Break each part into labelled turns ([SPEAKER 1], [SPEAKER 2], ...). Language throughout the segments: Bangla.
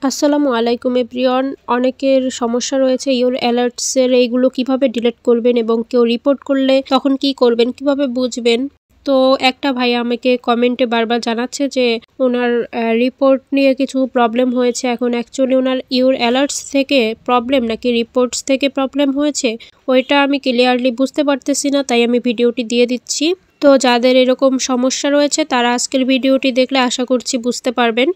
[SPEAKER 1] আসসালামু আলাইকুম এভরিওয়ান। অনেকের সমস্যা রয়েছে ইওর অ্যালার্টসের, এইগুলো কিভাবে ডিলিট করবেন এবং কেউ রিপোর্ট করলে তখন কি করবেন, কিভাবে বুঝবেন। তো একটা ভাই আমাকে কমেন্টে বারবার জানাচ্ছে যে ওনার রিপোর্ট নিয়ে কিছু প্রবলেম হয়েছে। এখন অ্যাকচুয়ালি ওনার ইওর অ্যালার্টস থেকে প্রবলেম নাকি রিপোর্টস থেকে প্রবলেম হয়েছে ওইটা আমি ক্লিয়ারলি বুঝতে পারতেছি না, তাই আমি ভিডিওটি দিয়ে দিচ্ছি। তো যাদের এরকম সমস্যা রয়েছে তারা আজকের ভিডিওটি দেখলে আশা করছি বুঝতে পারবেন।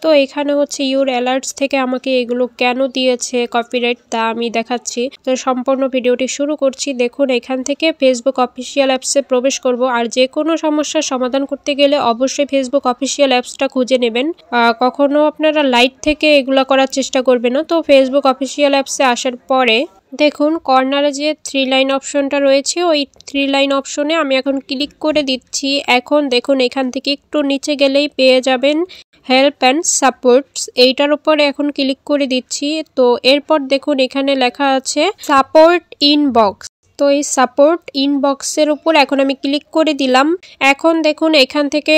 [SPEAKER 1] তো এখানে হচ্ছে ইওর অ্যালার্টস থেকে আমাকে এগুলো কেন দিয়েছে কপিরাইট তা আমি দেখাচ্ছি। তো সম্পূর্ণ ভিডিওটি শুরু করছি। দেখুন, এখান থেকে ফেসবুক অফিসিয়াল অ্যাপসে প্রবেশ করব। আর যে কোনো সমস্যার সমাধান করতে গেলে অবশ্যই ফেসবুক অফিসিয়াল অ্যাপসটা খুঁজে নেবেন। কখনো আপনারা লাইট থেকে এগুলো করার চেষ্টা করবেন না। তো ফেসবুক অফিসিয়াল অ্যাপসে আসার পরে দেখুন কর্নারে যে 3 লাইন অপশনটা রয়েছে ওই 3 লাইন অপশনে আমি এখন ক্লিক করে দিচ্ছি। এখন দেখুন এখান থেকে একটু নিচে গেলেই পেয়ে যাবেন হেল্প অ্যান্ড সাপোর্টস, এইটার উপরে এখন ক্লিক করে দিচ্ছি। তো এরপর দেখুন এখানে লেখা আছে সাপোর্ট ইনবক্স। তো এই সাপোর্ট ইনবক্সের উপর এখন আমি ক্লিক করে দিলাম। এখন দেখুন এখান থেকে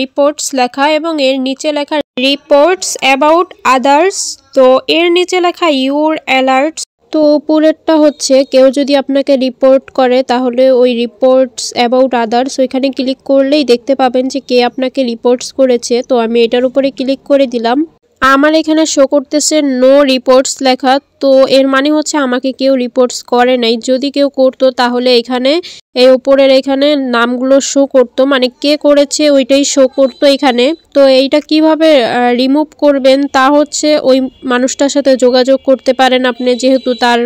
[SPEAKER 1] রিপোর্টস লেখা এবং এর নিচে লেখা রিপোর্টস অ্যাবাউট আদার্স। তো এর নিচে লেখা ইওর অ্যালার্টস। তো উপরেরটা হচ্ছে কেউ যদি আপনাকে রিপোর্ট করে তাহলে ওই রিপোর্টস অ্যাবাউট আদার্স ওইখানে ক্লিক করলেই দেখতে পাবেন যে কে আপনাকে রিপোর্টস করেছে। তো আমি এটার উপরে ক্লিক করে দিলাম। আমার এখানে শো করতেছে নো রিপোর্টস লেখা। তো এর মানে হচ্ছে আমাকে কেউ রিপোর্টস করে নাই। যদি কেউ করতো তাহলে এখানে এই উপরের এখানে নামগুলো শো করতো, মানে কে করেছে ওইটাই শো করতো এখানে। তো এইটা কিভাবে রিমুভ করবেন তা হচ্ছে ওই মানুষটার সাথে যোগাযোগ করতে পারেন আপনি, যেহেতু তার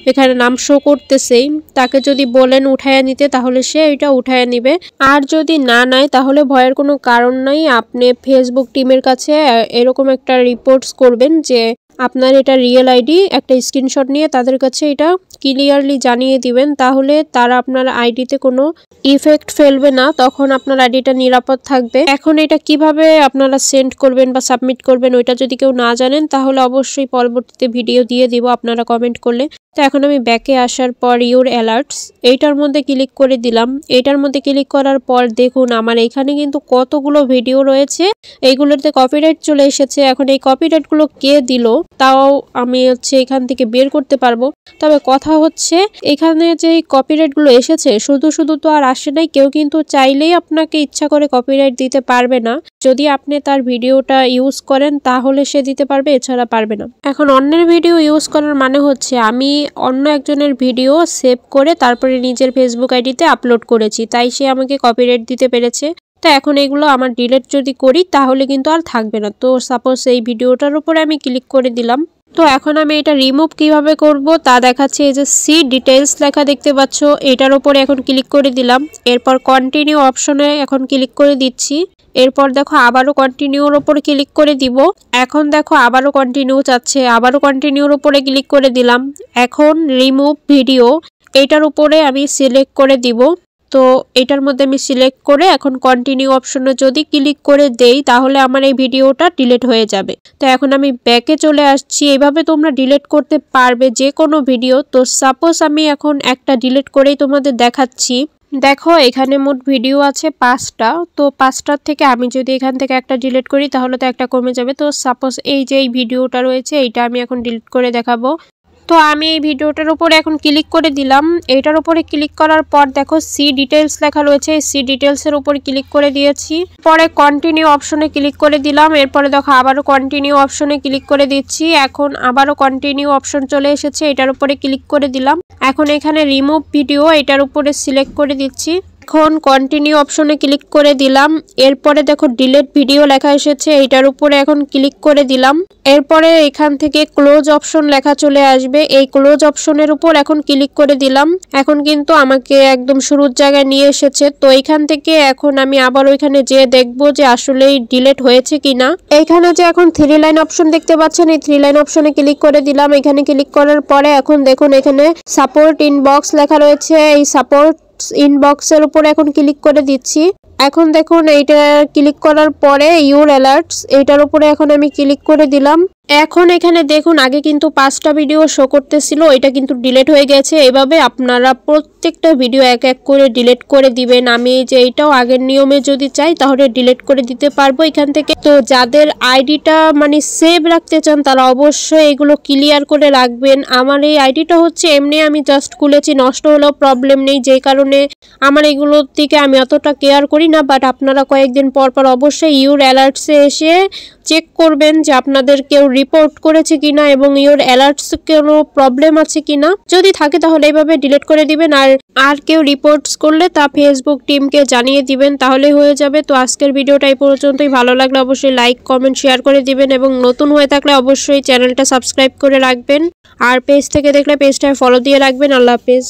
[SPEAKER 1] এখানে নাম শো করতেছেই। তাকে যদি বলেন উঠায়া নিতে তাহলে সে এটা উঠায়া নিবে। আর যদি না নেয় তাহলে ভয়ের কোনো কারণ নাই। আপনি ফেসবুক টিমের কাছে এরকম একটা রিপোর্টস করবেন যে আপনার এটা রিয়েল আইডি, একটা স্ক্রিনশট নিয়ে তাদের কাছে এটা ক্লিয়ারলি জানিয়ে দিবেন। তাহলে তারা আপনার আইডিতে কোনো ইফেক্ট ফেলবে না, তখন আপনার আইডিটা নিরাপদ থাকবে। এখন এটা কিভাবে আপনারা সেন্ড করবেন বা সাবমিট করবেন ওইটা যদি কেউ না জানেন তাহলে অবশ্যই পরবর্তীতে ভিডিও দিয়ে দিব আপনারা কমেন্ট করলে। তো এখন আমি ব্যাকে আসার পর ইওর অ্যালার্টস এইটার মধ্যে ক্লিক করে দিলাম। এইটার মধ্যে ক্লিক করার পর দেখুন আমার এখানে কিন্তু কতগুলো ভিডিও রয়েছে, এইগুলোতে কপিরাইট চলে এসেছে। এখন এই কপিরাইটগুলো কে দিল তাও আমি হচ্ছে এখান থেকে বের করতে পারবো। তবে কথা হচ্ছে এখানে যে কপিরাইটগুলো এসেছে শুধু শুধু তো আর আসে নাই। কেউ কিন্তু চাইলেই আপনাকে ইচ্ছা করে কপিরাইট দিতে পারবে না। যদি আপনি তার ভিডিওটা ইউজ করেন তাহলে সে দিতে পারবে, এছাড়া পারবে না। এখন অন্যের ভিডিও ইউজ করার মানে হচ্ছে আমি অন্য একজনের ভিডিও সেভ করে তারপরে নিজের ফেসবুক আইডিতে আপলোড করেছি, তাই সে আমাকে কপিরাইট দিতে পেরেছে। তো এখন এগুলো আমার ডিলিট যদি করি তাহলে কিন্তু আর থাকবে না। তো সাপোজ এই ভিডিওটার উপরে আমি ক্লিক করে দিলাম। তো এখন আমি এটা রিমুভ কিভাবে করব তা দেখাচ্ছি। এই যে সি ডিটেইলস লেখা দেখতে পাচ্ছ, এটার উপরে এখন ক্লিক করে দিলাম। এরপর কন্টিনিউ অপশনে এখন ক্লিক করে দিচ্ছি। এরপর দেখো আবারও কন্টিনিউর উপরে ক্লিক করে দিব। এখন দেখো আবারও কন্টিনিউ চাচ্ছে, আবারও কন্টিনিউর উপরে ক্লিক করে দিলাম। এখন রিমুভ ভিডিও এটার উপরে আমি সিলেক্ট করে দিব। তো এটার মধ্যে আমি সিলেক্ট করে এখন কন্টিনিউ অপশনে যদি ক্লিক করে দেই তাহলে আমার এই ভিডিওটা ডিলিট হয়ে যাবে। তো এখন আমি ব্যাকে চলে আসছি। এইভাবে তোমরা ডিলিট করতে পারবে যে কোনো ভিডিও। তো সাপোজ আমি এখন একটা ডিলিট করেই তোমাদের দেখাচ্ছি। দেখো এখানে মোট ভিডিও আছে 5টা। তো 5টার থেকে আমি যদি এখান থেকে একটা ডিলিট করি তাহলে তো একটা কমে যাবে। তো সাপোজ এই যে এই ভিডিওটা রয়েছে এইটা আমি এখন ডিলিট করে দেখাবো। তো আমি এই ভিডিওটার উপরে এখন ক্লিক করে দিলাম। এটার উপরে ক্লিক করার পর দেখো সি ডিটেলস লেখা রয়েছে, সি ডিটেলসের উপর ক্লিক করে দিয়েছি। পরে কন্টিনিউ অপশনে ক্লিক করে দিলাম। এরপরে দেখো আবারও কন্টিনিউ অপশনে ক্লিক করে দিচ্ছি। এখন আবারও কন্টিনিউ অপশন চলে এসেছে, এটার উপরে ক্লিক করে দিলাম। এখন এখানে রিমুভ ভিডিও এটার উপরে সিলেক্ট করে দিচ্ছি। এখন কন্টিনিউ অপশনে ক্লিক করে দিলাম। এরপরে দেখো ডিলিট ভিডিও লেখা এসেছে, এইটার উপরে এখন ক্লিক করে দিলাম। এরপরে এখান থেকে ক্লোজ অপশন লেখা চলে আসবে, এই ক্লোজ অপশনের উপর এখন ক্লিক করে দিলাম। এখন কিন্তু আমাকে একদম শুরুর জায়গায় নিয়ে এসেছে। তো এইখান থেকে এখন আমি আবার ওইখানে যেয়ে দেখবো যে আসলেই ডিলিট হয়েছে কিনা। এইখানে যে এখন 3 লাইন অপশন দেখতে পাচ্ছেন, এই 3 লাইন অপশনে ক্লিক করে দিলাম। এখানে ক্লিক করার পরে এখন দেখুন এখানে সাপোর্ট ইনবক্স লেখা রয়েছে, এই সাপোর্ট ইনবক্সের উপর এখন ক্লিক করে দিচ্ছি। এখন দেখুন এইটা ক্লিক করার পরে ইওর অ্যালার্টস এইটার উপরে এখন আমি ক্লিক করে দিলাম। এখন এখানে দেখুন আগে কিন্তু 5টা ভিডিও শো করতেছিল, এটা কিন্তু ডিলিট হয়ে গেছে। এভাবে আপনারা প্রত্যেকটা ভিডিও এক এক করে ডিলিট করে দিবেন। আমি যে এটাও আগের নিয়মে যদি চাই তাহলে ডিলিট করে দিতে পারবো এখান থেকে। তো যাদের আইডিটা মানে সেভ রাখতে চান তারা অবশ্যই এগুলো ক্লিয়ার করে রাখবেন। আমার এই আইডিটা হচ্ছে এমনি আমি জাস্ট খুলেছি, নষ্ট হলেও প্রবলেম নেই, যে কারণে আমার এগুলোর দিকে আমি অতটা কেয়ার করি না। বাট আপনারা কয়েকদিন পর পর অবশ্যই ইউর অ্যালার্টসে এসে চেক করবেন যে আপনাদের কেউ রিপোর্ট করেছে কিনা এবং ইউর অ্যালার্টস কোনো প্রবলেম আছে কিনা। যদি থাকে তাহলে এইভাবে ডিলিট করে দিবেন। আর কেউ রিপোর্টস করলে তা ফেসবুক টিমকে জানিয়ে দিবেন, তাহলে হয়ে যাবে। তো আজকের ভিডিওটা এই পর্যন্তই। ভালো লাগলে অবশ্যই লাইক কমেন্ট শেয়ার করে দিবেন এবং নতুন হয়ে থাকলে অবশ্যই চ্যানেলটা সাবস্ক্রাইব করে রাখবেন। আর পেজ থেকে দেখলে পেজটায় ফলো দিয়ে রাখবেন। আল্লাহ হাফেজ।